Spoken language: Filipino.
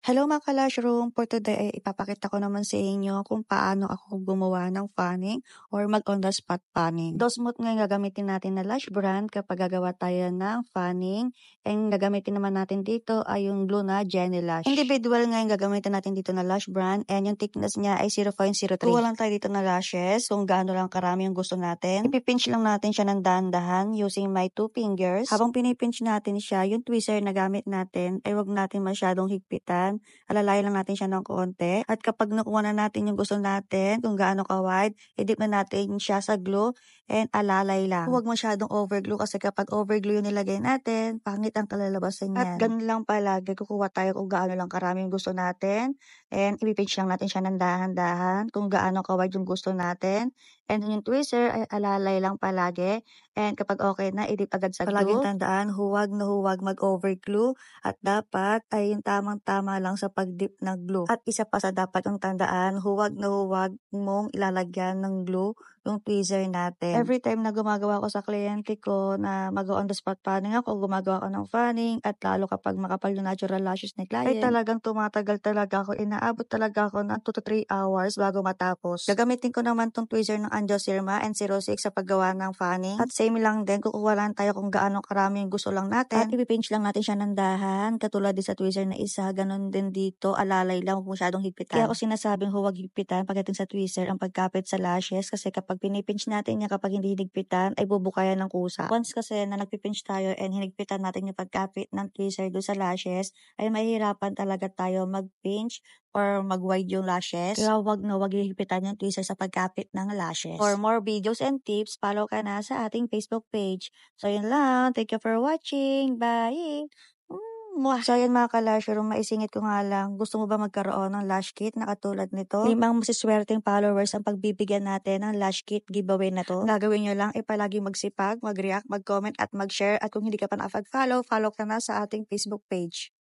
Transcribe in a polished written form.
Hello mga ka-Lushroom! For today ay ipapakita ko naman sa inyo kung paano ako gumawa ng fanning or mag-on-the-spot fanning. Dosmooth ngayon gagamitin natin na Lush brand kapag gagawa tayo ng fanning. And gagamitin naman natin dito ay yung glue na Jenny Lush. Individual ngayon gagamitin natin dito na Lush brand and yung thickness niya ay 0.03. Kuha lang tayo dito na lashes kung gaano lang karami yung gusto natin. Ipipinch lang natin siya ng dahan-dahan using my 2 fingers. Habang pinipinch natin siya, yung tweezer na gamit natin ay wag natin masyadong higpitan. Alalayan lang natin siya ng konti. At kapag nakuha na natin yung gusto natin, kung gaano ka-wide, i-dip na natin siya sa glue and alalay lang. Huwag masyadong overglue kasi kapag overglue yung nilagay natin, pangit ang kalalabasan niyan. At ganun lang palagi, kukuha tayo kung gaano lang karami yung gusto natin and ipipinch lang natin siya ng dahan-dahan kung gaano ka-wide yung gusto natin. And yung tweezer ay alalay lang palagi. And kapag okay na, i-dip agad sa glue. Palaging tandaan, huwag na huwag mag-overglue at dapat ay yung tamang-tama lang sa pag-dip ng glue. At isa pa sa dapat yung tandaan, huwag na huwag mong ilalagyan ng glue yung tweezer natin. Every time na gumagawa ko sa kliyente ko na mag-on-the-spot fanning ako, gumagawa ko ng fanning at lalo kapag makapal yung natural lashes ni client, ay talagang tumatagal talaga ako. Inaabot talaga ako ng 2 to 3 hours bago matapos. Gagamitin ko naman tong tweezer ng Angiosperma N06 sa paggawa ng fanning. At same lang din, kukuha lang tayo kung gaano karami yung gusto lang natin. At ipipinch lang natin siya ng dahan, katulad din sa tweezer na isa, ganun din dito, alalay lang, huwag masyadong higpitan. Kaya ako sinasabing huwag higpitan pagdating sa tweezer ang pagkapit sa lashes kasi kapag pinipinch natin yan, kapag hindi hinigpitan, ay bubukayan ng kusa. Once kasi na nagpipinch tayo and hinigpitan natin yung pagkapit ng tweezer doon sa lashes, ay mahihirapan talaga tayo mag-pinch or mag-wide yung lashes. Kaya wag na wag higpitan yung tweezer sa pagkapit ng lashes. For more videos and tips, follow ka na sa ating Facebook page. So yun lang. Thank you for watching. Bye! So yan mga ka-Lushroom, maisingit ko nga lang, gusto mo ba magkaroon ng lash kit na katulad nito? 5 masiswerteng followers ang pagbibigyan natin ng lash kit giveaway na to. Ang gagawin nyo lang ay palagi magsipag, mag-react, mag-comment at mag-share. At kung hindi ka pa nakapag-follow, follow ka na sa ating Facebook page.